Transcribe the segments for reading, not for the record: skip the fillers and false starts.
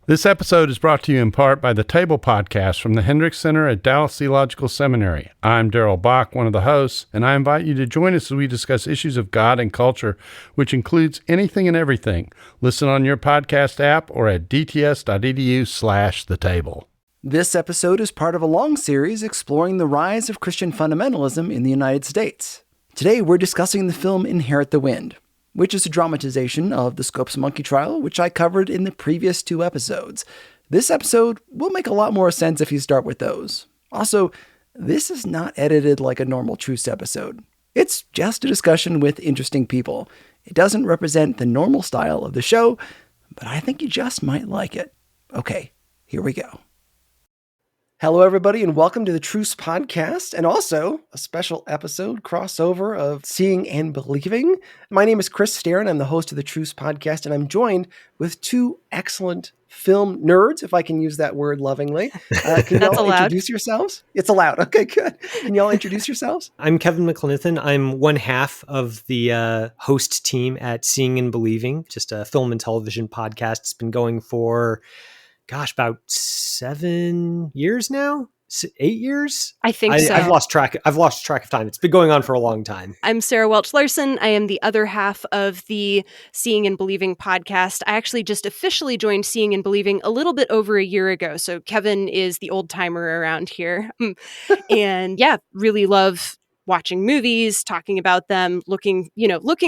This episode is brought to you in part by the Table Podcast from the Hendricks Center at Dallas Theological Seminary. I'm Darrell Bach, one of the hosts, and I invite you to join us as we discuss issues of God and culture, which includes anything and everything. Listen on your podcast app or at dts.edu/thetable. This episode is part of a long series exploring the rise of Christian fundamentalism in the United States. Today, we're discussing the film Inherit the Wind, which is a dramatization of the Scopes monkey trial, which I covered in the previous 2 episodes. This episode will make a lot more sense if you start with those. Also, this is not edited like a normal Truce episode. It's just a discussion with interesting people. It doesn't represent the normal style of the show, but I think you just might like it. Okay, here we go. Hello, everybody, and welcome to the Truce Podcast, and also a special episode crossover of Seeing and Believing. My name is Chris Staron. I'm the host of the Truce Podcast, and I'm joined with 2 excellent film nerds, if I can use that word lovingly. Can y'all introduce yourselves? It's allowed. Okay, good. Can y'all introduce yourselves? I'm Kevin McClenathan. I'm one half of the host team at Seeing and Believing, just a film and television podcast. It's been going for about 7 years now, 8 years. I think so. I've lost track of time. It's been going on for a long time. I'm Sarah Welch Larson. I am the other half of the Seeing and Believing podcast. I actually just officially joined Seeing and Believing a little bit over a year ago. So Kevin is the old timer around here. And yeah, really love watching movies, talking about them, looking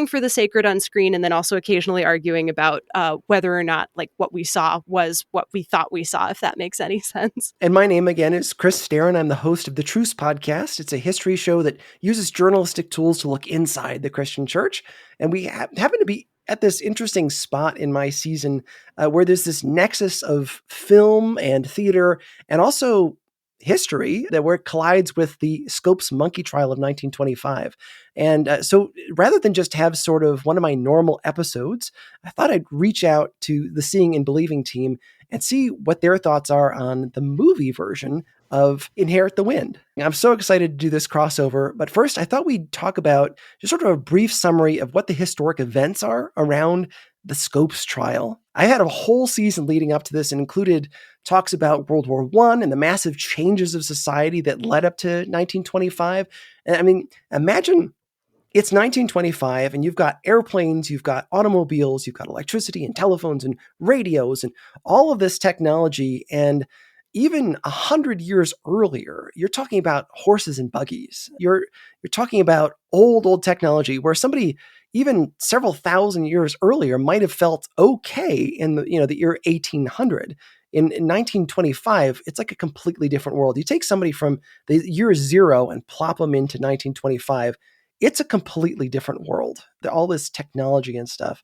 for the sacred on screen, and then also occasionally arguing about whether or not like what we saw was what we thought we saw, if that makes any sense. And my name again is Chris Staron. I'm the host of the Truce Podcast. It's a history show that uses journalistic tools to look inside the Christian church. And we happen to be at this interesting spot in my season where there's this nexus of film and theater and also history where it collides with the Scopes monkey trial of 1925. And so rather than just have sort of one of my normal episodes, I thought I'd reach out to the Seeing and Believing team and see what their thoughts are on the movie version of Inherit the Wind. I'm so excited to do this crossover, but first I thought we'd talk about just sort of a brief summary of what the historic events are around the Scopes trial. I had a whole season leading up to this and included talks about World War I and the massive changes of society that led up to 1925. And I mean, imagine it's 1925 and you've got airplanes, you've got automobiles, you've got electricity and telephones and radios and all of this technology. And even 100 years earlier, you're talking about horses and buggies. You're talking about old technology where somebody even several thousand years earlier might have felt okay in the year 1800. In 1925, it's like a completely different world. You take somebody from the year 0 and plop them into 1925, it's a completely different world. All this technology and stuff.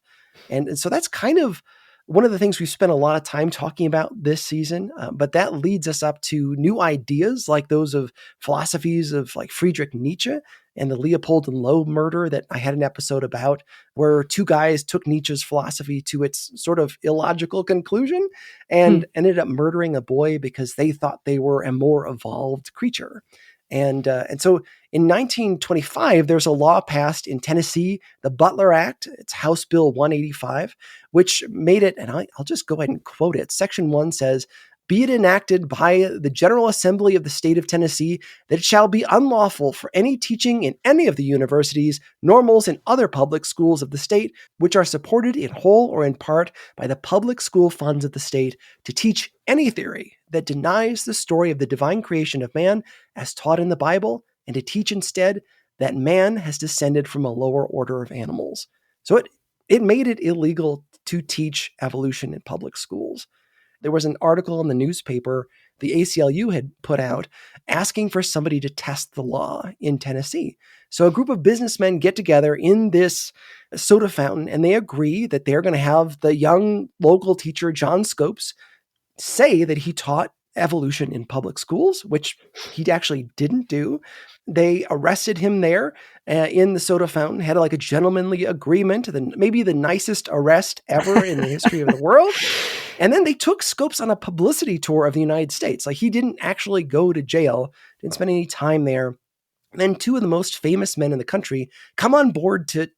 And so that's kind of one of the things we've spent a lot of time talking about this season, but that leads us up to new ideas like those of philosophies of like Friedrich Nietzsche and the Leopold and Loeb murder that I had an episode about, where 2 guys took Nietzsche's philosophy to its sort of illogical conclusion and ended up murdering a boy because they thought they were a more evolved creature. And so in 1925, there's a law passed in Tennessee, the Butler Act. It's House Bill 185, which made it, and I'll just go ahead and quote it. Section 1 says, "Be it enacted by the General Assembly of the State of Tennessee that it shall be unlawful for any teaching in any of the universities, normals, and other public schools of the state, which are supported in whole or in part by the public school funds of the state, to teach any theory that denies the story of the divine creation of man as taught in the Bible, and to teach instead that man has descended from a lower order of animals." So it made it illegal to teach evolution in public schools. There was an article in the newspaper the ACLU had put out asking for somebody to test the law in Tennessee. So a group of businessmen get together in this soda fountain and they agree that they're going to have the young local teacher, John Scopes, say that he taught evolution in public schools, which he actually didn't do. They arrested him there in the soda fountain, had like a gentlemanly agreement, maybe the nicest arrest ever in the history of the world. And then they took Scopes on a publicity tour of the United States. Like, he didn't actually go to jail, didn't spend any time there. And then 2 of the most famous men in the country come on board to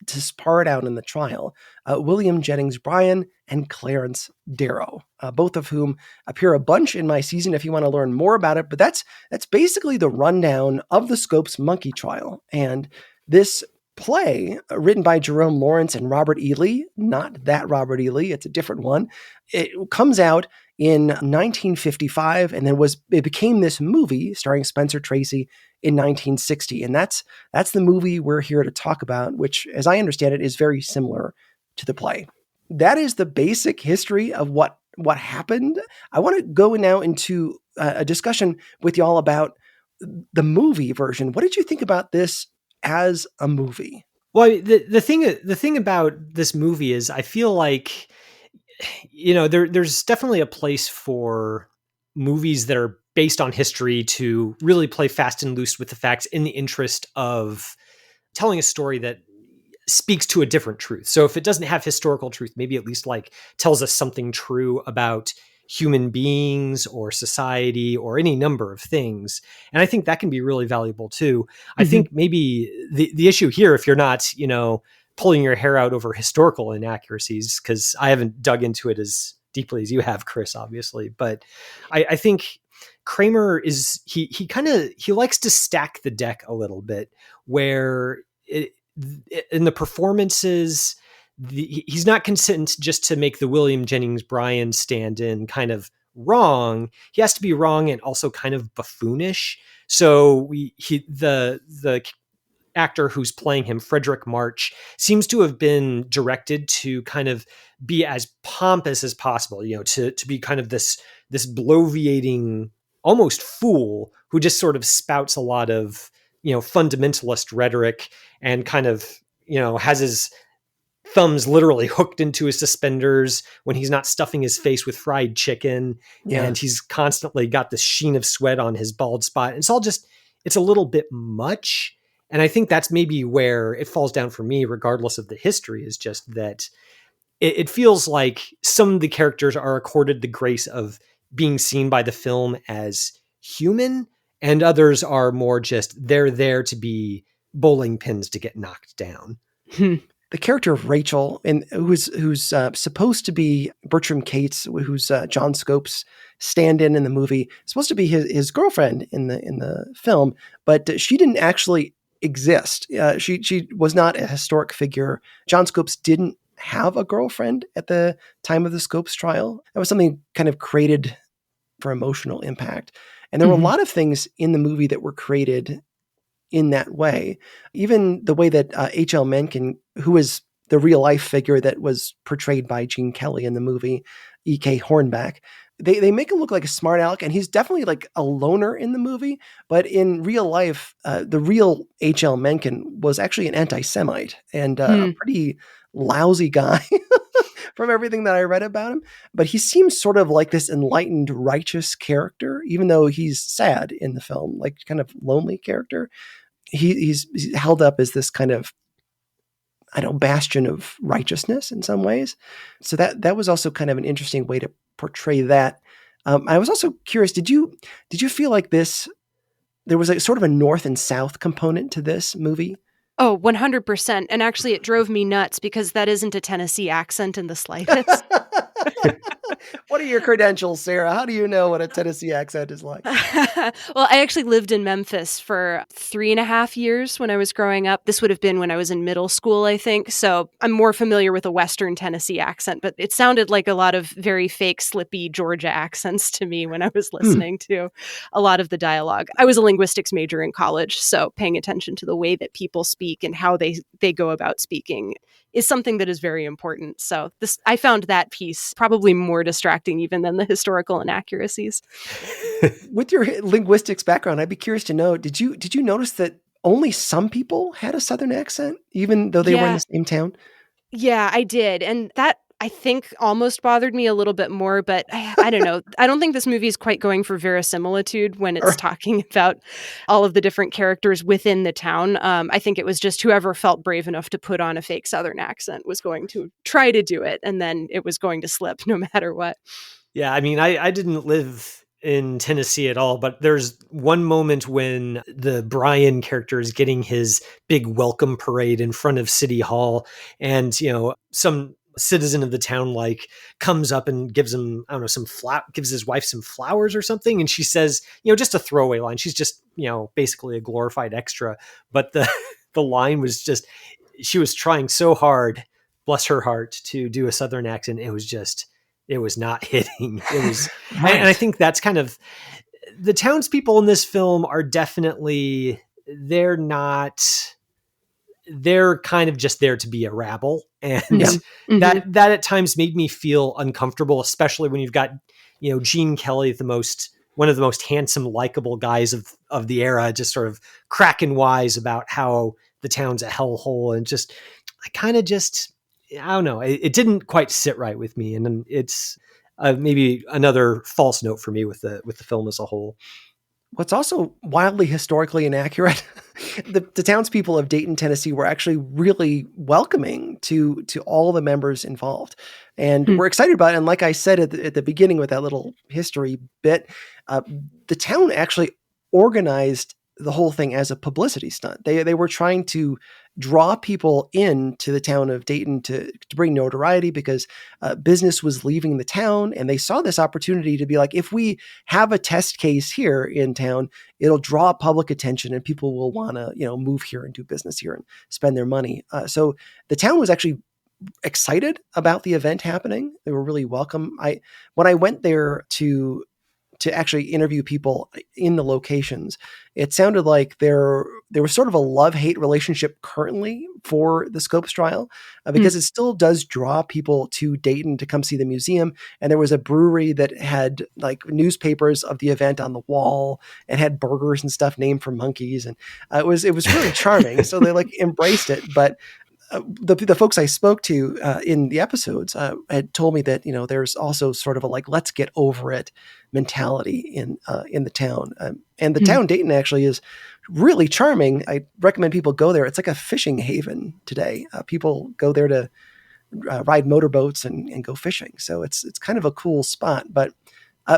spar it out in the trial. William Jennings Bryan and Clarence Darrow, both of whom appear a bunch in my season if you want to learn more about it. But that's basically the rundown of the Scopes monkey trial. And this play, written by Jerome Lawrence and Robert E. Lee, not that Robert E. Lee, it's a different one. It comes out in 1955, and then it became this movie starring Spencer Tracy in 1960. And that's the movie we're here to talk about, which, as I understand it, is very similar to the play. That is the basic history of what happened. I want to go now into a discussion with y'all about the movie version. What did you think about this as a movie? Well, the thing about this movie is I feel like, there's definitely a place for movies that are based on history to really play fast and loose with the facts in the interest of telling a story that speaks to a different truth. So if it doesn't have historical truth, maybe at least like tells us something true about human beings or society or any number of things. And I think that can be really valuable too. I think maybe the issue here, if you're not, pulling your hair out over historical inaccuracies, because I haven't dug into it as deeply as you have, Chris, obviously, but I think Kramer is, he likes to stack the deck a little bit, where in the performances, he's not content just to make the William Jennings Bryan stand-in kind of wrong. He has to be wrong and also kind of buffoonish. So the actor who's playing him, Frederick March, seems to have been directed to kind of be as pompous as possible, to be kind of this bloviating, almost fool who just sort of spouts a lot of, fundamentalist rhetoric and kind of, has his thumbs literally hooked into his suspenders when he's not stuffing his face with fried chicken. Yeah. And he's constantly got this sheen of sweat on his bald spot. It's all just, it's a little bit much. And I think that's maybe where it falls down for me, regardless of the history, is just that it feels like some of the characters are accorded the grace of being seen by the film as human, and others are more just, they're there to be bowling pins to get knocked down. The character of Rachel, and who's supposed to be Bertram Cates, who's John Scope's stand-in in the movie, supposed to be his girlfriend in the film, but she didn't actually exist. She was not a historic figure. John Scopes didn't have a girlfriend at the time of the Scopes trial. That was something kind of created for emotional impact. And there were a lot of things in the movie that were created in that way. Even the way that H.L. Mencken, who is the real life figure that was portrayed by Gene Kelly in the movie, E.K. Hornback, they make him look like a smart aleck, and he's definitely like a loner in the movie. But in real life, the real H.L. Mencken was actually an anti-Semite and a pretty lousy guy from everything that I read about him. But he seems sort of like this enlightened, righteous character, even though he's sad in the film, like kind of lonely character. He's held up as this kind of, bastion of righteousness in some ways. So that was also kind of an interesting way to portray that. I was also curious, did you feel like there was a sort of a North and South component to this movie? Oh, 100%. And actually it drove me nuts because that isn't a Tennessee accent in the slightest. What are your credentials, Sarah? How do you know what a Tennessee accent is like? Well, I actually lived in Memphis for 3.5 years when I was growing up. This would have been when I was in middle school, I think. So I'm more familiar with a Western Tennessee accent, but it sounded like a lot of very fake, slippy Georgia accents to me when I was listening to a lot of the dialogue. I was a linguistics major in college, so paying attention to the way that people speak and how they go about speaking is something that is very important. So I found that piece probably more distracting even than the historical inaccuracies. With your linguistics background, I'd be curious to know, did you notice that only some people had a Southern accent, even though they were in the same town? Yeah, I did. And that, I think, almost bothered me a little bit more, but I don't know. I don't think this movie is quite going for verisimilitude when it's talking about all of the different characters within the town. I think it was just whoever felt brave enough to put on a fake Southern accent was going to try to do it, and then it was going to slip no matter what. Yeah, I mean, I didn't live in Tennessee at all, but there's one moment when the Bryan character is getting his big welcome parade in front of City Hall, and some citizen of the town comes up and gives him, I don't know, gives his wife some flowers or something. And she says, just a throwaway line. She's just, basically a glorified extra. But the line was just, she was trying so hard, bless her heart, to do a Southern accent. It was not hitting. It was, right. And I think that's kind of, the townspeople in this film are definitely, they're kind of just there to be a rabble. And that at times made me feel uncomfortable, especially when you've got, Gene Kelly, one of the most handsome, likable guys of the era, just sort of cracking wise about how the town's a hellhole. And I don't know. It didn't quite sit right with me. And it's maybe another false note for me with the film as a whole. What's also wildly historically inaccurate, the townspeople of Dayton, Tennessee were actually really welcoming to all the members involved. And we're excited about it. And like I said at the beginning with that little history bit, the town actually organized the whole thing as a publicity stunt. They were trying to draw people into the town of Dayton to bring notoriety because business was leaving the town, and they saw this opportunity to be like, if we have a test case here in town, it'll draw public attention and people will want to, move here and do business here and spend their money. So the town was actually excited about the event happening. They were really welcome. When I went there to actually interview people in the locations, it sounded like there was sort of a love-hate relationship currently for the Scopes trial because it still does draw people to Dayton to come see the museum. And there was a brewery that had newspapers of the event on the wall and had burgers and stuff named for monkeys. And it was really charming. So they embraced it. But the folks I spoke to in the episodes had told me that there's also sort of a let's get over it mentality in the town, and the town Dayton actually is really charming. I recommend people go there. It's like a fishing haven today. People go there to ride motorboats and go fishing. So it's kind of a cool spot. But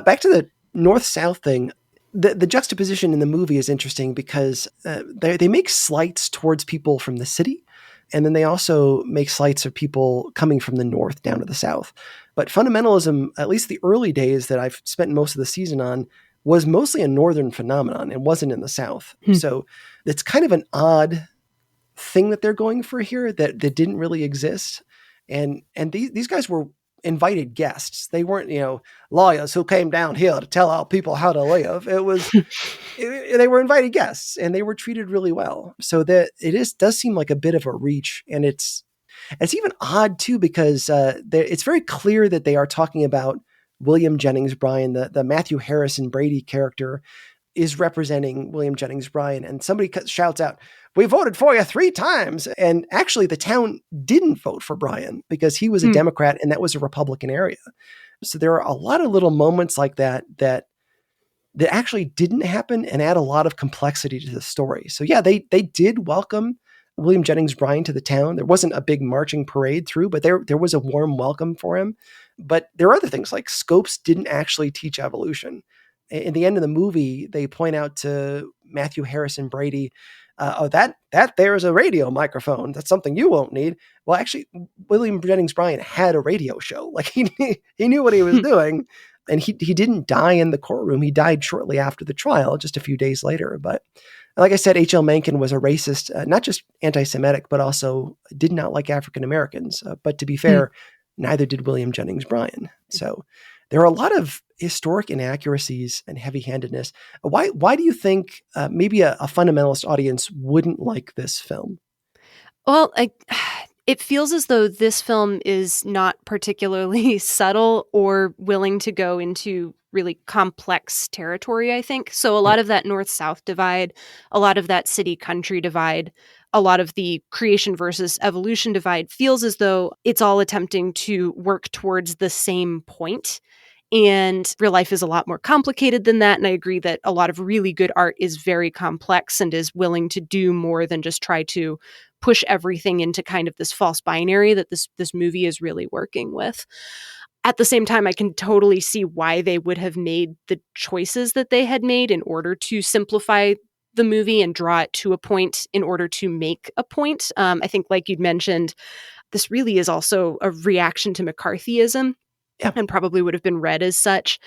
back to the north-south thing. The juxtaposition in the movie is interesting because they make slights towards people from the city. And then they also make slights of people coming from the north down to the south. But fundamentalism, at least the early days that I've spent most of the season on, was mostly a northern phenomenon and wasn't in the south. So it's kind of an odd thing that they're going for here that didn't really exist. And these guys were invited guests. They weren't, lawyers who came down here to tell our people how to live. It was, they were invited guests and they were treated really well. So that does seem like a bit of a reach. And it's even odd too, because it's very clear that they are talking about William Jennings Bryan, the Matthew Harrison Brady character is representing William Jennings Bryan. And somebody shouts out, "We voted for you 3 times." And actually the town didn't vote for Bryan because he was a Democrat and that was a Republican area. So there are a lot of little moments like that actually didn't happen and add a lot of complexity to the story. So yeah, they did welcome William Jennings Bryan to the town. There wasn't a big marching parade through, but there was a warm welcome for him. But there are other things like Scopes didn't actually teach evolution. In the end of the movie, they point out to Matthew Harrison Brady, that there is a radio microphone. That's something you won't need. Well, actually, William Jennings Bryan had a radio show. He knew what he was doing, and he didn't die in the courtroom. He died shortly after the trial, just a few days later. But like I said, H.L. Mencken was a racist, not just anti-Semitic, but also did not like African Americans. But to be fair, neither did William Jennings Bryan. So there are a lot of historic inaccuracies and heavy-handedness. Why do you think maybe a fundamentalist audience wouldn't like this film? Well, it feels as though this film is not particularly subtle or willing to go into really complex territory, I think. So a lot of that north-south divide, a lot of that city-country divide, a lot of the creation versus evolution divide feels as though it's all attempting to work towards the same point. And real life is a lot more complicated than that. And I agree that a lot of really good art is very complex and is willing to do more than just try to push everything into kind of this false binary that this movie is really working with. At the same time, I can totally see why they would have made the choices that they had made in order to simplify the movie and draw it to a point in order to make a point. I think, like you'd mentioned, this really is also a reaction to McCarthyism. Yeah. And probably would have been read as such.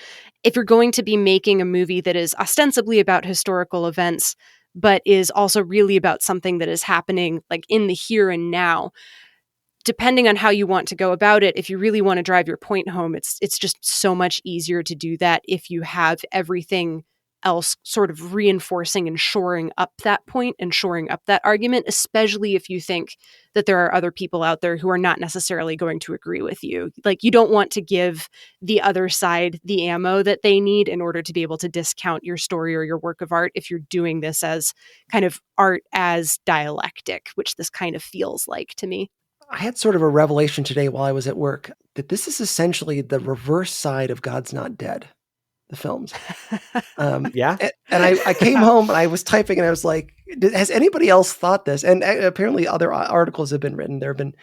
If you're going to be making a movie that is ostensibly about historical events, but is also really about something that is happening like in the here and now, depending on how you want to go about it, if you really want to drive your point home, it's just so much easier to do that if you have everything else sort of reinforcing and shoring up that point and shoring up that argument, especially if you think that there are other people out there who are not necessarily going to agree with you. Like, you don't want to give the other side the ammo that they need in order to be able to discount your story or your work of art if you're doing this as kind of art as dialectic, which this kind of feels like to me. I had sort of a revelation today while I was at work that this is essentially the reverse side of God's Not Dead, the films. Yeah. And I came home and I was typing and I was like, has anybody else thought this? And apparently other articles have been written. There have been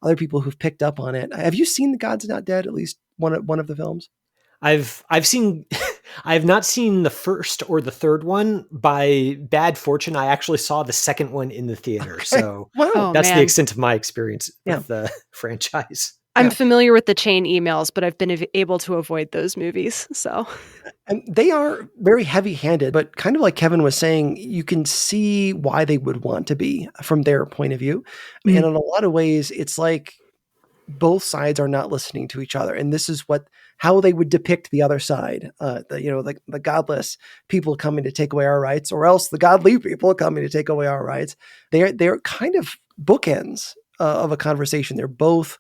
other people who've picked up on it. Have you seen the God's Not Dead, at least one of the films? I've seen, I have not seen the first or the third one. By bad fortune, I actually saw the second one in the theater. So Wow. that's the extent of my experience Yeah. with the franchise. I'm familiar with the chain emails, but I've been able to avoid those movies. So, And they are very heavy-handed, but kind of like Kevin was saying, you can see why they would want to be from their point of view. And in a lot of ways, it's like both sides are not listening to each other. And this is how they would depict the other side, the godless people coming to take away our rights, or else the godly people coming to take away our rights. They're kind of bookends of a conversation. They're both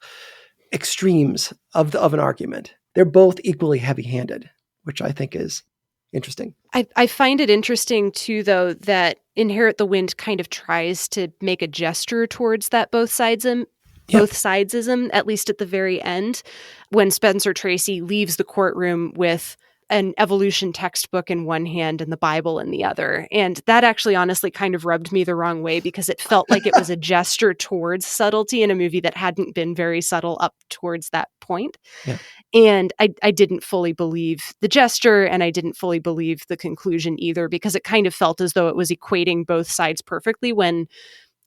extremes of an argument. They're both equally heavy-handed, which I think is interesting. I find it interesting too, though, that Inherit the Wind kind of tries to make a gesture towards that both sidesism, at least at the very end, when Spencer Tracy leaves the courtroom with an evolution textbook in one hand and the Bible in the other. And that actually honestly kind of rubbed me the wrong way, because it felt like it was a gesture towards subtlety in a movie that hadn't been very subtle up towards that point. Yeah. And I didn't fully believe the gesture, and I didn't fully believe the conclusion either, because it kind of felt as though it was equating both sides perfectly when,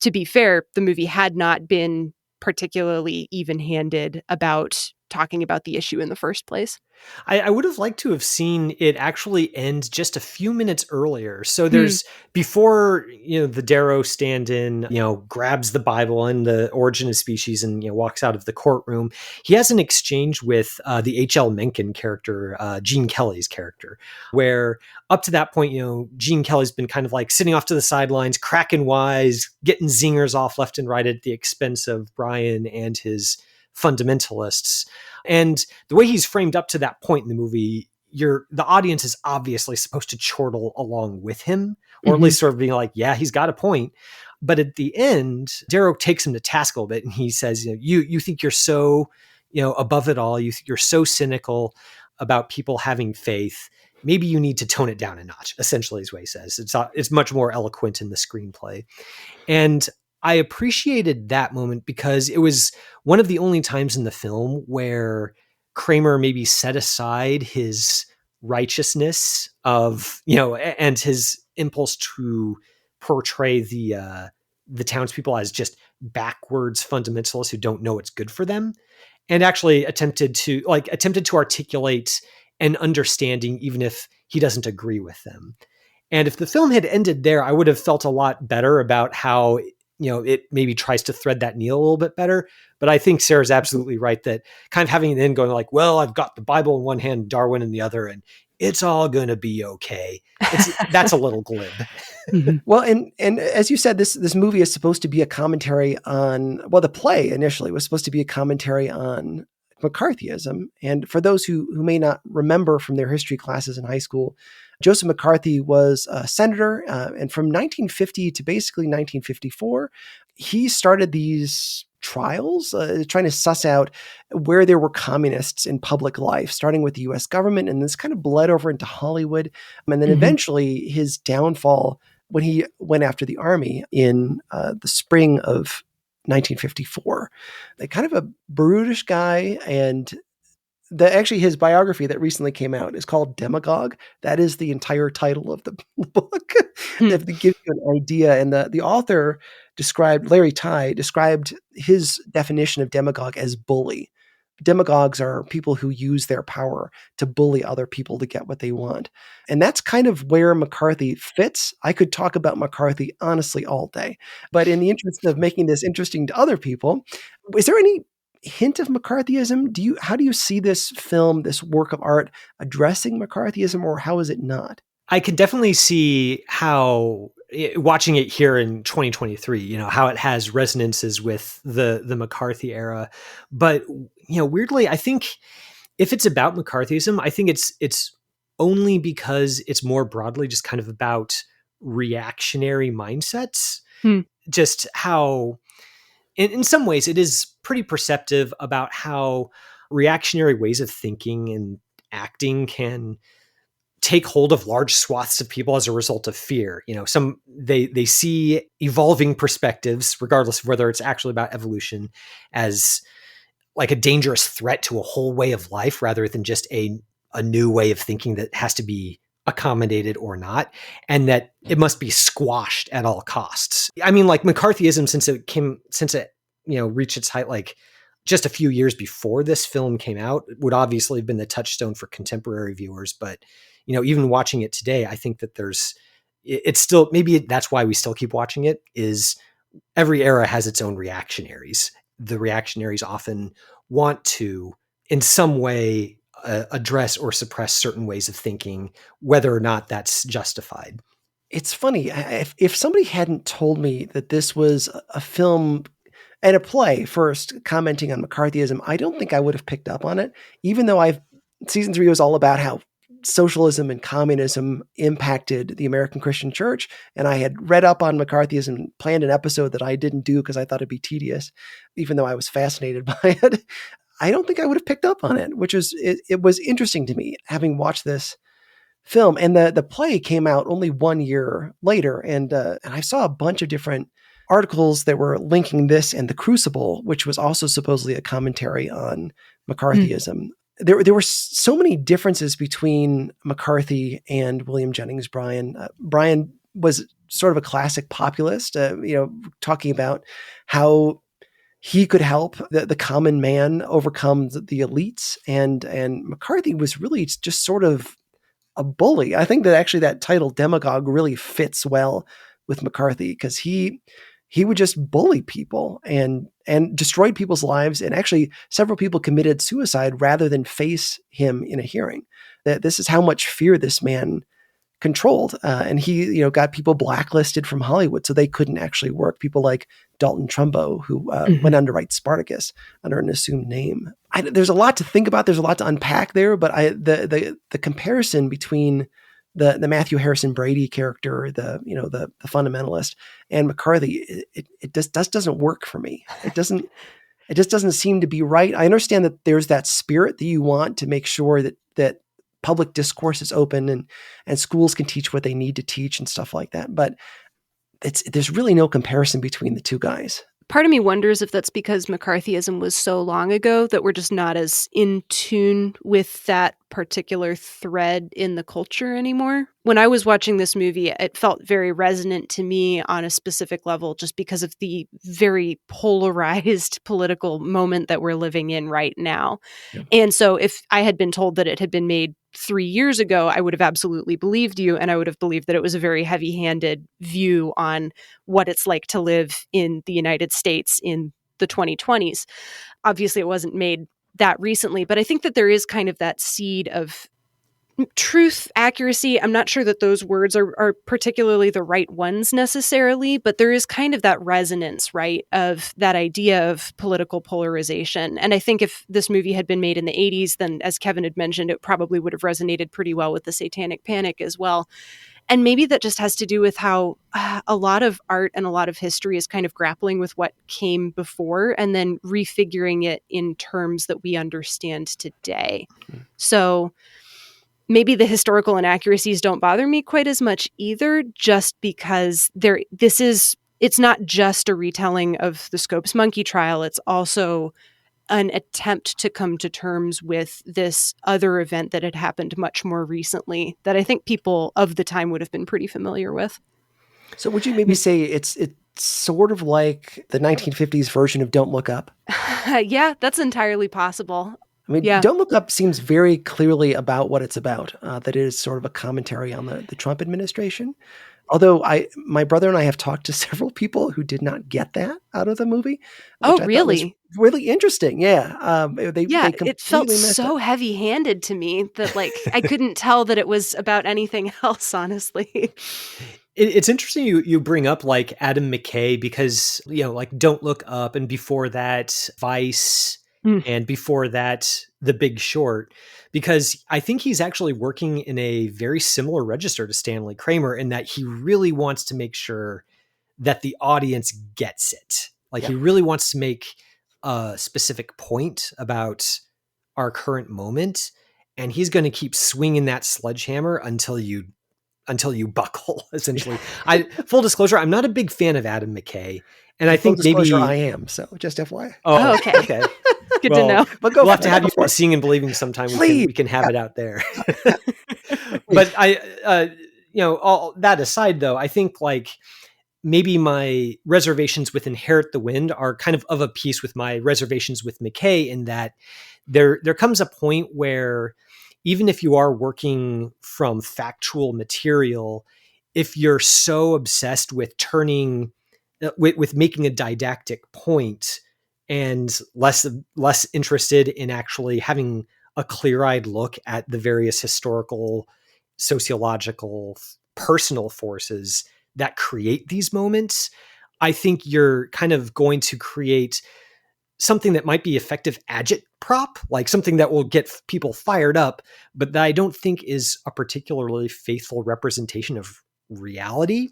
to be fair, the movie had not been particularly even-handed about talking about the issue in the first place. I would have liked to have seen it actually end just a few minutes earlier. So there's before, the Darrow stand-in, grabs the Bible and the Origin of Species and, walks out of the courtroom. He has an exchange with the H.L. Mencken character, Gene Kelly's character, where up to that point, Gene Kelly's been kind of like sitting off to the sidelines, cracking wise, getting zingers off left and right at the expense of Bryan and his fundamentalists. And the way he's framed up to that point in the movie, the audience is obviously supposed to chortle along with him, or at least sort of being like, yeah, he's got a point. But at the end, Darrow takes him to task a little bit, and he says, you think you're so, above it all. You're so cynical about people having faith. Maybe you need to tone it down a notch, essentially is what he says. It's much more eloquent in the screenplay. And I appreciated that moment because it was one of the only times in the film where Kramer maybe set aside his righteousness of, and his impulse to portray the townspeople as just backwards fundamentalists who don't know what's good for them, and actually attempted to articulate an understanding, even if he doesn't agree with them. And if the film had ended there, I would have felt a lot better about how it maybe tries to thread that needle a little bit better. But I think Sarah's absolutely right that kind of having it in going like, well, I've got the Bible in one hand, Darwin in the other, and it's all going to be okay. That's a little glib. Well, and as you said, this movie is supposed to be a commentary on, the play initially was supposed to be a commentary on McCarthyism. And for those who may not remember from their history classes in high school, Joseph McCarthy was a senator, and from 1950 to basically 1954, he started these trials trying to suss out where there were communists in public life, starting with the U.S. government, and this kind of bled over into Hollywood. And then eventually his downfall when he went after the Army in the spring of 1954. Kind of a brutish guy, and actually his biography that recently came out is called Demagogue. That is the entire title of the book. That gives you an idea. And the author Larry Tye described his definition of demagogue as bully. Demagogues are people who use their power to bully other people to get what they want. And that's kind of where McCarthy fits. I could talk about McCarthy honestly all day, but in the interest of making this interesting to other people, is there any hint of McCarthyism? How do you see this film, this work of art addressing McCarthyism, or how is it not? I could definitely see how, watching it here in 2023, how it has resonances with the McCarthy era. But, weirdly, I think if it's about McCarthyism, I think it's only because it's more broadly just kind of about reactionary mindsets. Just how, in some ways, it is pretty perceptive about how reactionary ways of thinking and acting can take hold of large swaths of people as a result of fear. They see evolving perspectives, regardless of whether it's actually about evolution, as like a dangerous threat to a whole way of life, rather than just a new way of thinking that has to be accommodated or not, and that it must be squashed at all costs. I mean, like McCarthyism, since it reached its height, like just a few years before this film came out, would obviously have been the touchstone for contemporary viewers. But even watching it today, I think that it's still, maybe that's why we still keep watching it, is every era has its own reactionaries. The reactionaries often want to, in some way, address or suppress certain ways of thinking, whether or not that's justified. It's funny. If somebody hadn't told me that this was a film and a play first commenting on McCarthyism, I don't think I would have picked up on it, even though season 3 was all about how socialism and communism impacted the American Christian church. And I had read up on McCarthyism and planned an episode that I didn't do because I thought it'd be tedious, even though I was fascinated by it. I don't think I would have picked up on it, it was interesting to me having watched this film. And the play came out only 1 year later. And I saw a bunch of different articles that were linking this and The Crucible, which was also supposedly a commentary on McCarthyism. There were so many differences between McCarthy and William Jennings Bryan. Bryan was sort of a classic populist, talking about how he could help the common man overcome the elites. And McCarthy was really just sort of a bully. I think that actually that title demagogue really fits well with McCarthy, because he would just bully people and destroyed people's lives. And actually several people committed suicide rather than face him in a hearing. That this is how much fear this man controlled. And he, got people blacklisted from Hollywood, so they couldn't actually work. People like Dalton Trumbo, who went on to write Spartacus under an assumed name. There's a lot to think about. There's a lot to unpack there, but the comparison between the Matthew Harrison Brady character, the fundamentalist, and McCarthy, it just doesn't work for me. It just doesn't seem to be right. I understand that there's that spirit that you want to make sure that public discourse is open and schools can teach what they need to teach and stuff like that. But there's really no comparison between the two guys. Part of me wonders if that's because McCarthyism was so long ago that we're just not as in tune with that particular thread in the culture anymore. When I was watching this movie, it felt very resonant to me on a specific level, just because of the very polarized political moment that we're living in right now. Yeah. And so if I had been told that it had been made 3 years ago, I would have absolutely believed you. And I would have believed that it was a very heavy-handed view on what it's like to live in the United States in the 2020s. Obviously, it wasn't made that recently, but I think that there is kind of that seed of truth, accuracy. I'm not sure that those words are particularly the right ones necessarily, but there is kind of that resonance, right, of that idea of political polarization. And I think if this movie had been made in the 80s, then as Kevin had mentioned, it probably would have resonated pretty well with the Satanic Panic as well. And maybe that just has to do with how a lot of art and a lot of history is kind of grappling with what came before and then refiguring it in terms that we understand today. Mm-hmm. So maybe the historical inaccuracies don't bother me quite as much either, just because it's not just a retelling of the Scopes Monkey trial. It's also an attempt to come to terms with this other event that had happened much more recently that I think people of the time would have been pretty familiar with. So would you maybe say sort of like the 1950s version of Don't Look Up? Yeah, that's entirely possible. I mean, Yeah. Don't Look Up seems very clearly about what it's about, that it is sort of a commentary on the Trump administration. Although my brother and I have talked to several people who did not get that out of the movie, Oh, which I thought was really? really interesting. Yeah. They Yeah, it felt completely missed it. so heavy-handed to me that, like, I couldn't tell that it was about anything else, honestly. It's interesting you bring up like Adam McKay because, like Don't Look Up, and before that Vice, Mm. and before that The Big Short, because I think he's actually working in a very similar register to Stanley Kramer in that he really wants to make sure that the audience gets it. Like he really wants to make a specific point about our current moment, and he's going to keep swinging that sledgehammer until you buckle, essentially. Full disclosure, I'm not a big fan of Adam McKay. And I think disclosure, maybe I am. So just FYI. Oh, okay. Okay. Good to know. But go We'll have for to it. have Go you for at it. Seeing and Believing sometime. Please. We can have it out there. But all that aside, though, I think like maybe my reservations with Inherit the Wind are kind of a piece with my reservations with McKay, in that there comes a point where even if you are working from factual material, if you're so obsessed with with making a didactic point and less interested in actually having a clear-eyed look at the various historical, sociological, personal forces that create these moments, I think you're kind of going to create something that might be effective agitprop, like something that will get people fired up, but that I don't think is a particularly faithful representation of reality.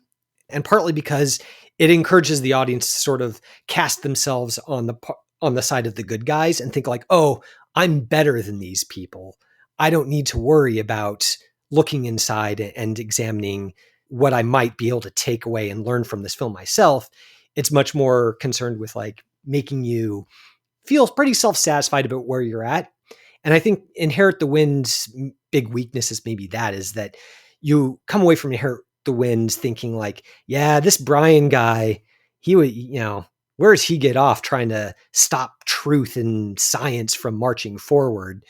And partly because it encourages the audience to sort of cast themselves on the side of the good guys and think like, oh, I'm better than these people. I don't need to worry about looking inside and examining what I might be able to take away and learn from this film myself. It's much more concerned with like making you feel pretty self-satisfied about where you're at. And I think Inherit the Wind's big weakness is maybe that, is that you come away from Inherit the Wind thinking like, yeah, this Bryan guy, he would, where does he get off trying to stop truth and science from marching forward?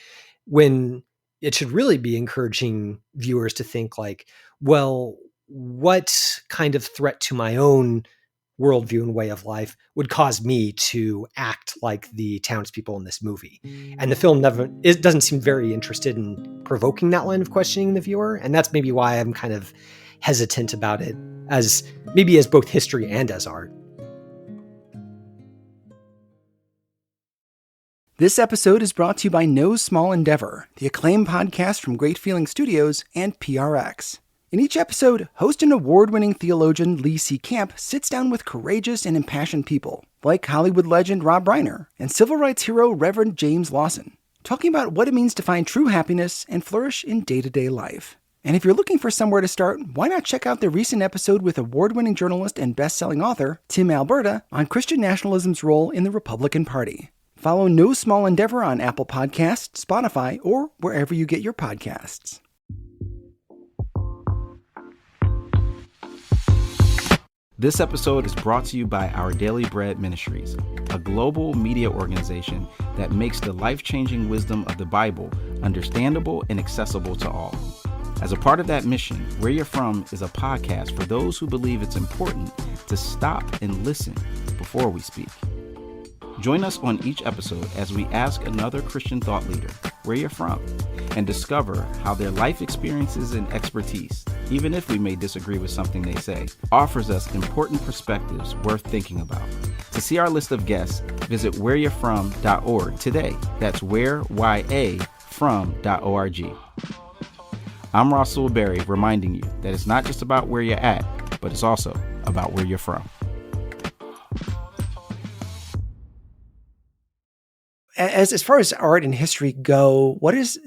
When it should really be encouraging viewers to think like, well, what kind of threat to my own worldview and way of life would cause me to act like the townspeople in this movie? And the film doesn't seem very interested in provoking that line of questioning in the viewer. And that's maybe why I'm kind of hesitant about it as both history and as art. This episode is brought to you by No Small Endeavor, the acclaimed podcast from Great Feeling Studios and PRX. In each episode, host and award-winning theologian Lee C. Camp sits down with courageous and impassioned people, like Hollywood legend Rob Reiner and civil rights hero Reverend James Lawson, talking about what it means to find true happiness and flourish in day-to-day life. And if you're looking for somewhere to start, why not check out the recent episode with award-winning journalist and best-selling author Tim Alberta on Christian nationalism's role in the Republican Party. Follow No Small Endeavor on Apple Podcasts, Spotify, or wherever you get your podcasts. This episode is brought to you by Our Daily Bread Ministries, a global media organization that makes the life-changing wisdom of the Bible understandable and accessible to all. As a part of that mission, Where You're From is a podcast for those who believe it's important to stop and listen before we speak. Join us on each episode as we ask another Christian thought leader where you're from and discover how their life experiences and expertise, even if we may disagree with something they say, offers us important perspectives worth thinking about. To see our list of guests, visit whereyou'refrom.org today. That's whereyafrom.org. I'm Russell Berry, reminding you that it's not just about where you're at, but it's also about where you're from. As far as art and history go,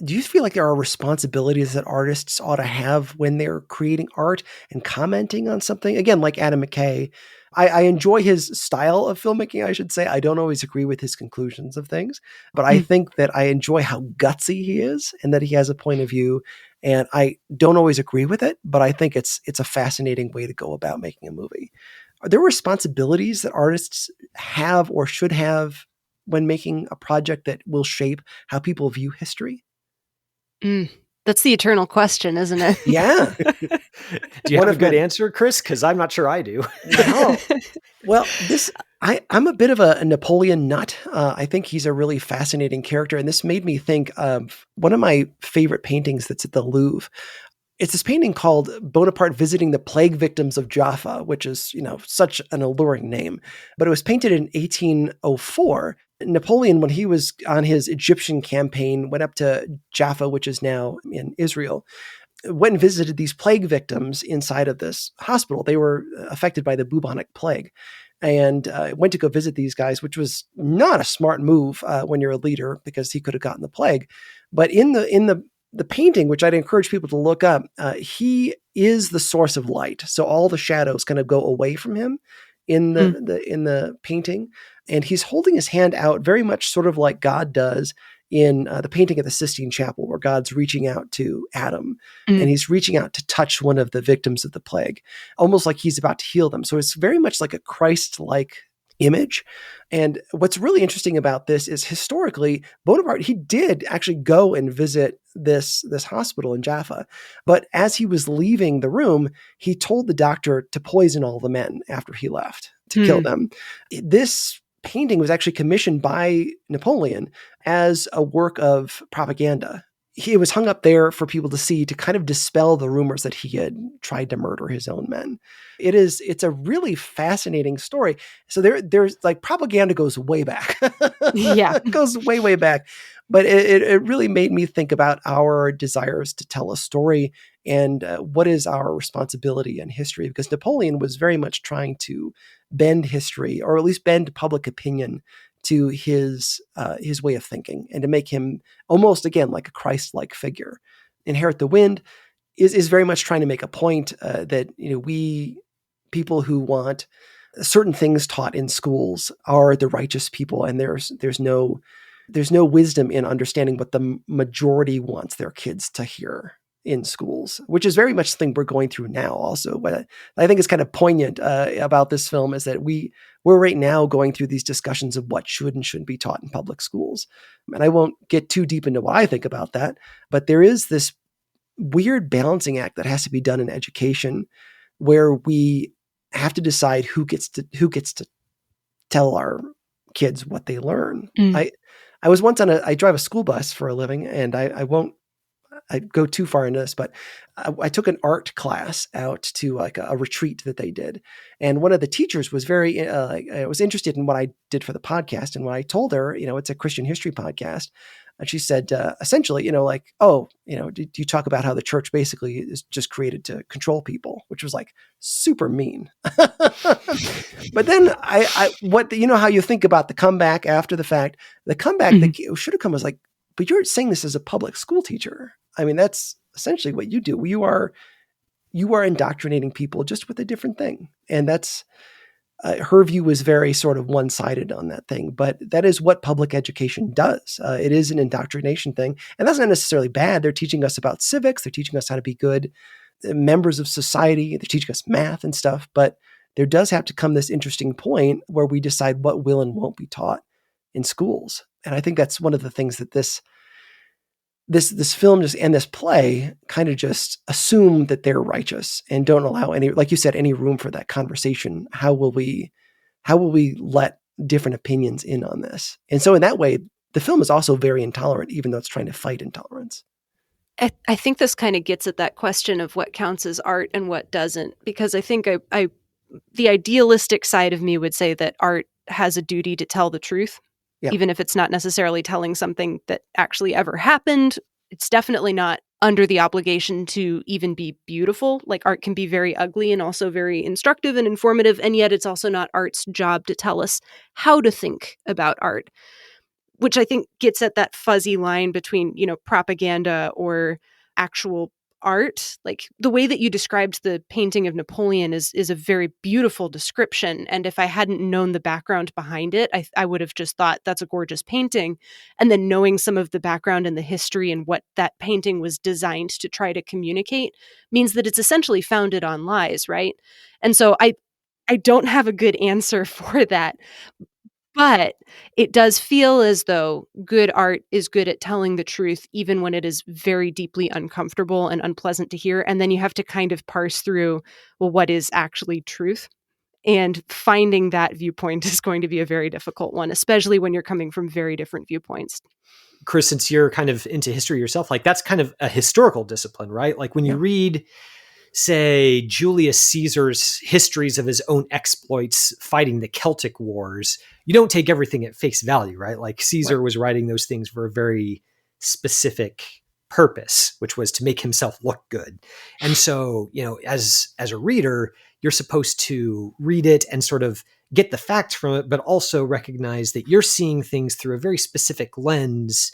do you feel like there are responsibilities that artists ought to have when they're creating art and commenting on something? Again, like Adam McKay, I enjoy his style of filmmaking, I should say. I don't always agree with his conclusions of things, but I think that I enjoy how gutsy he is and that he has a point of view. And I don't always agree with it, but I think it's a fascinating way to go about making a movie. are there responsibilities that artists have or should have when making a project that will shape how people view history? That's the eternal question, isn't it? Yeah. Do you One have a of good my- answer, Chris? Because I'm not sure I do. Well, I'm a bit of a Napoleon nut. I think he's a really fascinating character. And this made me think of one of my favorite paintings that's at the Louvre. It's this painting called Bonaparte Visiting the Plague Victims of Jaffa, which is, such an alluring name. But it was painted in 1804. Napoleon, when he was on his Egyptian campaign, went up to Jaffa, which is now in Israel, went and visited these plague victims inside of this hospital. They were affected by the bubonic plague, and went to go visit these guys, which was not a smart move when you're a leader, because he could have gotten the plague. But in the painting, which I'd encourage people to look up, he is the source of light. So all the shadows kind of go away from him in the painting, and he's holding his hand out very much sort of like God does in the painting of the Sistine Chapel, where God's reaching out to Adam, and he's reaching out to touch one of the victims of the plague, almost like he's about to heal them. So it's very much like a Christ-like image. And what's really interesting about this is, historically, Bonaparte, he did actually go and visit this hospital in Jaffa. But as he was leaving the room, he told the doctor to poison all the men after he left, to kill them. This painting was actually commissioned by Napoleon as a work of propaganda. It was hung up there for people to see, to kind of dispel the rumors that he had tried to murder his own men. It's a really fascinating story. So there's like, propaganda goes way back. Yeah. It goes way, way back. But it really made me think about our desires to tell a story, and what is our responsibility in history, because Napoleon was very much trying to bend history, or at least bend public opinion to his way of thinking, and to make him almost, again, like a Christ-like figure. Inherit the Wind is very much trying to make a point that we, people who want certain things taught in schools, are the righteous people, and there's no wisdom in understanding what the majority wants their kids to hear in schools, which is very much the thing we're going through now. Also, what I think is kind of poignant about this film is that we're right now going through these discussions of what should and shouldn't be taught in public schools. And I won't get too deep into what I think about that, but there is this weird balancing act that has to be done in education, where we have to decide who gets to tell our kids what they learn. I was once I drive a school bus for a living, and I won't go too far into this, but I took an art class out to like a retreat that they did. And one of the teachers was was interested in what I did for the podcast. And when I told her, it's a Christian history podcast, and she said, essentially, do you talk about how the church basically is just created to control people, which was like super mean. But then how you think about the comeback after the fact, the comeback that should have come was like, but you're saying this as a public school teacher. I mean, that's essentially what you do. You are indoctrinating people just with a different thing. And that's, her view was very sort of one-sided on that thing, but that is what public education does. It is an indoctrination thing, and that's not necessarily bad. They're teaching us about civics. They're teaching us how to be good members of society. They're teaching us math and stuff, but there does have to come this interesting point where we decide what will and won't be taught in schools. And I think that's one of the things that this film and this play kind of just assume that they're righteous and don't allow any, like you said, any room for that conversation. How will we let different opinions in on this? And so in that way, the film is also very intolerant, even though it's trying to fight intolerance. I think this kind of gets at that question of what counts as art and what doesn't, because I think the idealistic side of me would say that art has a duty to tell the truth. Yeah. Even if it's not necessarily telling something that actually ever happened. It's definitely not under the obligation to even be beautiful. Like, art can be very ugly and also very instructive and informative, and yet it's also not art's job to tell us how to think about art, which I think gets at that fuzzy line between, propaganda or actual art. Like, the way that you described the painting of Napoleon is a very beautiful description. And if I hadn't known the background behind it, I would have just thought that's a gorgeous painting. And then knowing some of the background and the history and what that painting was designed to try to communicate means that it's essentially founded on lies, right? And so I don't have a good answer for that. But it does feel as though good art is good at telling the truth, even when it is very deeply uncomfortable and unpleasant to hear. And then you have to kind of parse through, well, what is actually truth? And finding that viewpoint is going to be a very difficult one, especially when you're coming from very different viewpoints. Chris, since you're kind of into history yourself, like that's kind of a historical discipline, right? Like when you read, say, Julius Caesar's histories of his own exploits fighting the Celtic Wars, you don't take everything at face value, right? Like Caesar was writing those things for a very specific purpose, which was to make himself look good. And so, as a reader, you're supposed to read it and sort of get the facts from it, but also recognize that you're seeing things through a very specific lens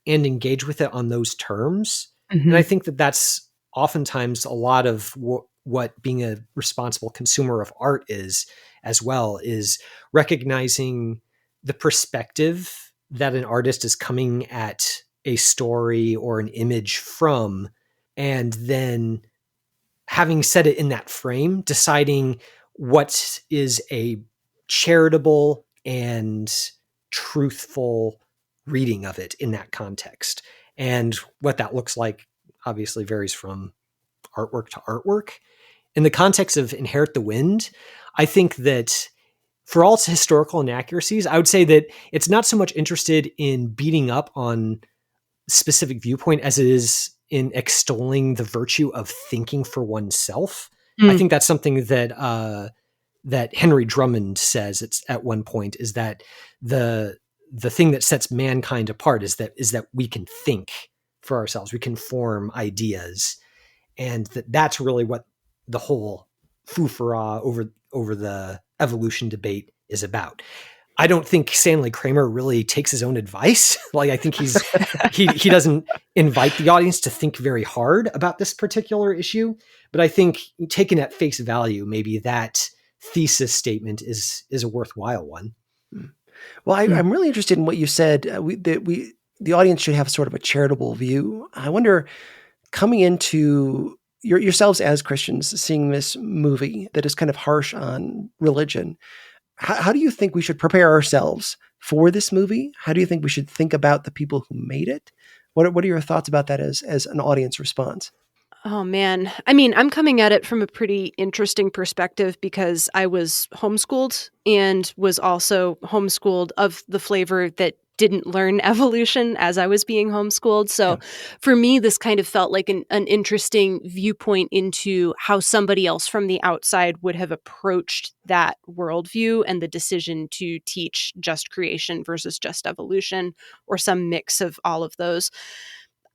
and engage with it on those terms. Mm-hmm. And I think that that's oftentimes a lot of what being a responsible consumer of art is as well, is recognizing the perspective that an artist is coming at a story or an image from, and then having set it in that frame, deciding what is a charitable and truthful reading of it in that context. And what that looks like obviously varies from artwork to artwork. In the context of Inherit the Wind, I think that for all its historical inaccuracies, I would say that it's not so much interested in beating up on specific viewpoint as it is in extolling the virtue of thinking for oneself. I think that's something that that Henry Drummond says at one point, is that the thing that sets mankind apart is that we can think for ourselves, we can form ideas, and that's really what the whole foofara over the evolution debate is about. I don't think Stanley Kramer really takes his own advice. Like, I think he doesn't invite the audience to think very hard about this particular issue. But I think taken at face value, maybe that thesis statement is a worthwhile one. Well, I'm really interested in what you said. The audience should have sort of a charitable view. I wonder, coming into yourselves as Christians, seeing this movie that is kind of harsh on religion, how do you think we should prepare ourselves for this movie? How do you think we should think about the people who made it? What are your thoughts about that as an audience response? Oh, man. I mean, I'm coming at it from a pretty interesting perspective because I was homeschooled and was also homeschooled of the flavor that didn't learn evolution as I was being homeschooled. So for me, this kind of felt like an interesting viewpoint into how somebody else from the outside would have approached that worldview and the decision to teach just creation versus just evolution, or some mix of all of those.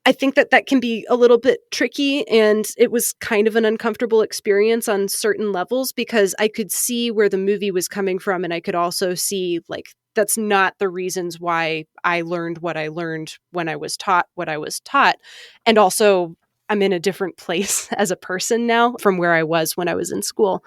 I think that can be a little bit tricky, and it was kind of an uncomfortable experience on certain levels because I could see where the movie was coming from, and I could also see, like, that's not the reasons why I learned what I learned when I was taught what I was taught. And also, I'm in a different place as a person now from where I was when I was in school.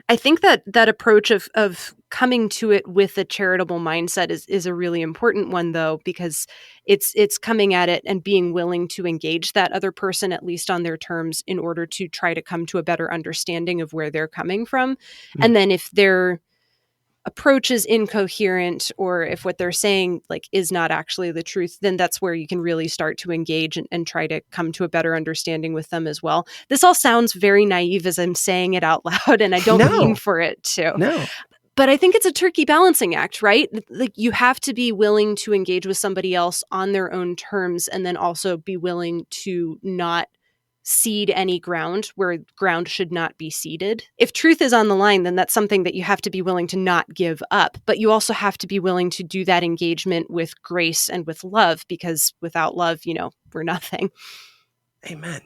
I think that approach of coming to it with a charitable mindset is a really important one, though, because it's coming at it and being willing to engage that other person, at least on their terms, in order to try to come to a better understanding of where they're coming from. Mm-hmm. And then if their approach is incoherent, or if what they're saying is not actually the truth, then that's where you can really start to engage and try to come to a better understanding with them as well. This all sounds very naive as I'm saying it out loud, and I don't mean for it to. No. But I think it's a tricky balancing act, right? Like, you have to be willing to engage with somebody else on their own terms, and then also be willing to not cede any ground where ground should not be ceded. If truth is on the line, then that's something that you have to be willing to not give up. But you also have to be willing to do that engagement with grace and with love, because without love, we're nothing. Amen.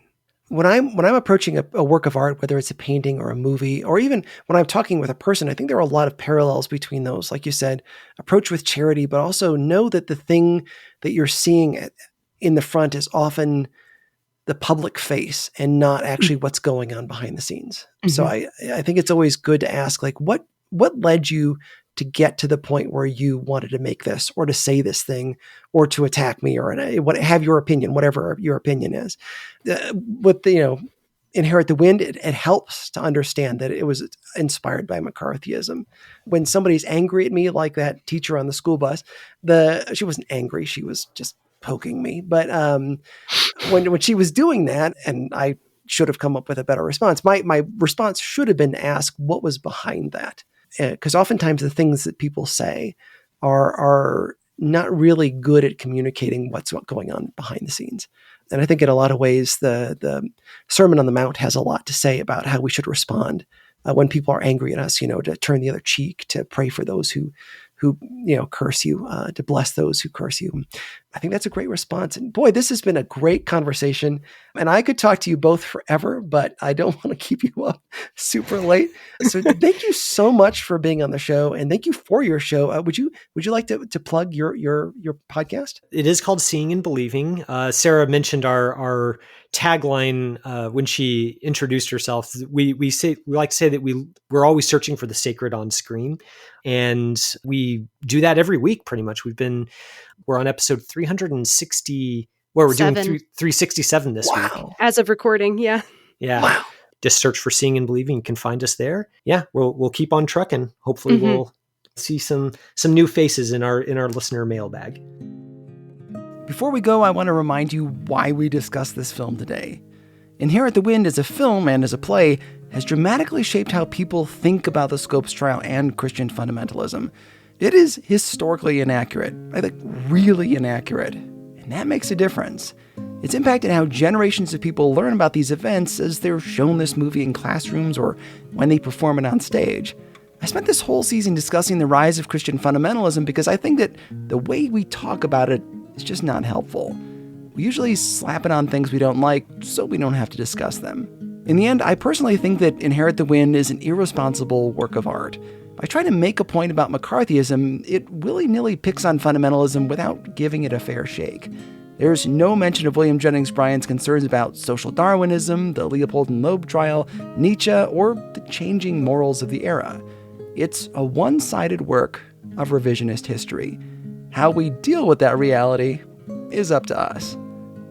When I'm approaching a work of art, whether it's a painting or a movie, or even when I'm talking with a person, I think there are a lot of parallels between those. Like you said, approach with charity, but also know that the thing that you're seeing in the front is often the public face and not actually what's going on behind the scenes. Mm-hmm. So I think it's always good to ask, what led you to get to the point where you wanted to make this, or to say this thing, or to attack me, or have your opinion, whatever your opinion is. Inherit the Wind, it helps to understand that it was inspired by McCarthyism. When somebody's angry at me, like that teacher on the school bus, she wasn't angry, she was just poking me. But when she was doing that, and I should have come up with a better response, my response should have been to ask what was behind that. Because oftentimes the things that people say are not really good at communicating what's going on behind the scenes. And I think in a lot of ways, the Sermon on the Mount has a lot to say about how we should respond when people are angry at us, to turn the other cheek, to pray for those who curse you, to bless those who curse you. I think that's a great response. And boy, this has been a great conversation. And I could talk to you both forever, but I don't want to keep you up super late. So thank you so much for being on the show, and thank you for your show. Would you like to plug your podcast? It is called Seeing and Believing. Sarah mentioned our tagline when she introduced herself. We like to say that we're always searching for the sacred on screen, and we do that every week. Pretty much, we're on episode 360. Well, we're doing 367 this week as of recording. Yeah. Wow. Just search for Seeing and Believing. You can find us there. Yeah, we'll keep on trucking. Hopefully, we'll see some new faces in our listener mailbag. Before we go, I want to remind you why we discussed this film today. Inherit the Wind as a film and as a play has dramatically shaped how people think about the Scopes trial and Christian fundamentalism. It is historically inaccurate, I think really inaccurate, and that makes a difference. It's impacted how generations of people learn about these events as they're shown this movie in classrooms or when they perform it on stage. I spent this whole season discussing the rise of Christian fundamentalism because I think that the way we talk about it is just not helpful. We usually slap it on things we don't like so we don't have to discuss them. In the end, I personally think that Inherit the Wind is an irresponsible work of art. By trying to make a point about McCarthyism, it willy-nilly picks on fundamentalism without giving it a fair shake. There's no mention of William Jennings Bryan's concerns about social Darwinism, the Leopold and Loeb trial, Nietzsche, or the changing morals of the era. It's a one-sided work of revisionist history. How we deal with that reality is up to us.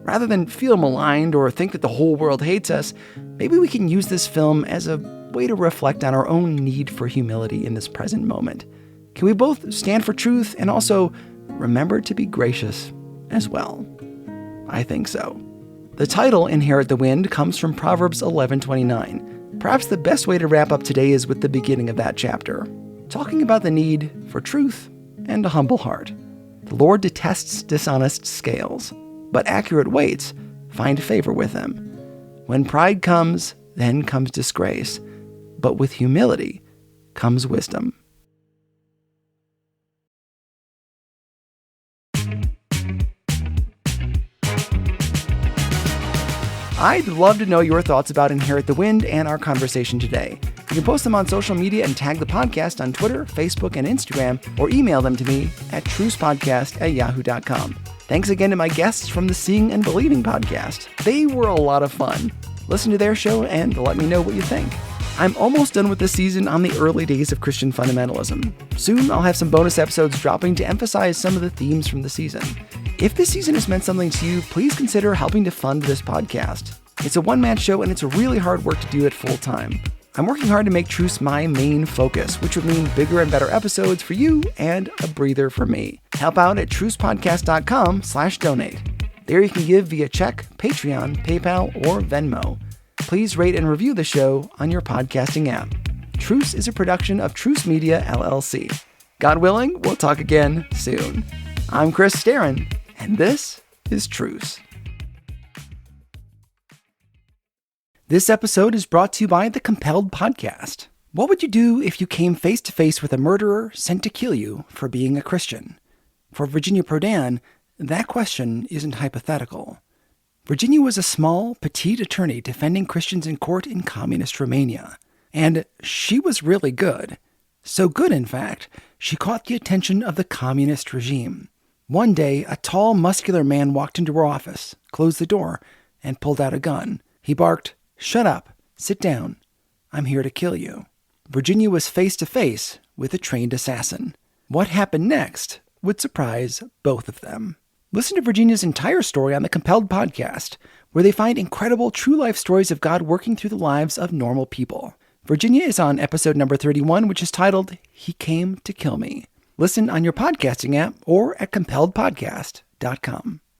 Rather than feel maligned or think that the whole world hates us, maybe we can use this film as a way to reflect on our own need for humility in this present moment. Can we both stand for truth and also remember to be gracious as well? I think so. The title, Inherit the Wind, comes from Proverbs 11:29. Perhaps the best way to wrap up today is with the beginning of that chapter, talking about the need for truth and a humble heart. The Lord detests dishonest scales, but accurate weights find favor with him. When pride comes, then comes disgrace, but with humility comes wisdom. I'd love to know your thoughts about Inherit the Wind and our conversation today. You can post them on social media and tag the podcast on Twitter, Facebook, and Instagram, or email them to me at trucepodcast@yahoo.com. Thanks again to my guests from the Seeing and Believing podcast. They were a lot of fun. Listen to their show and let me know what you think. I'm almost done with this season on the early days of Christian fundamentalism. Soon I'll have some bonus episodes dropping to emphasize some of the themes from the season. If this season has meant something to you, please consider helping to fund this podcast. It's a one-man show and it's really hard work to do it full time. I'm working hard to make Truce my main focus, which would mean bigger and better episodes for you and a breather for me. Help out at trucepodcast.com/donate. There you can give via check, Patreon, PayPal, or Venmo. Please rate and review the show on your podcasting app. Truce is a production of Truce Media, LLC. God willing, we'll talk again soon. I'm Chris Staron, and this is Truce. This episode is brought to you by the Compelled Podcast. What would you do if you came face to face with a murderer sent to kill you for being a Christian? For Virginia Prodan, that question isn't hypothetical. Virginia was a small, petite attorney defending Christians in court in communist Romania. And she was really good. So good, in fact, she caught the attention of the communist regime. One day, a tall, muscular man walked into her office, closed the door, and pulled out a gun. He barked, "Shut up, sit down. I'm here to kill you." Virginia was face to face with a trained assassin. What happened next would surprise both of them. Listen to Virginia's entire story on the Compelled Podcast, where they find incredible true life stories of God working through the lives of normal people. Virginia is on episode number 31, which is titled, He Came to Kill Me. Listen on your podcasting app or at compelledpodcast.com.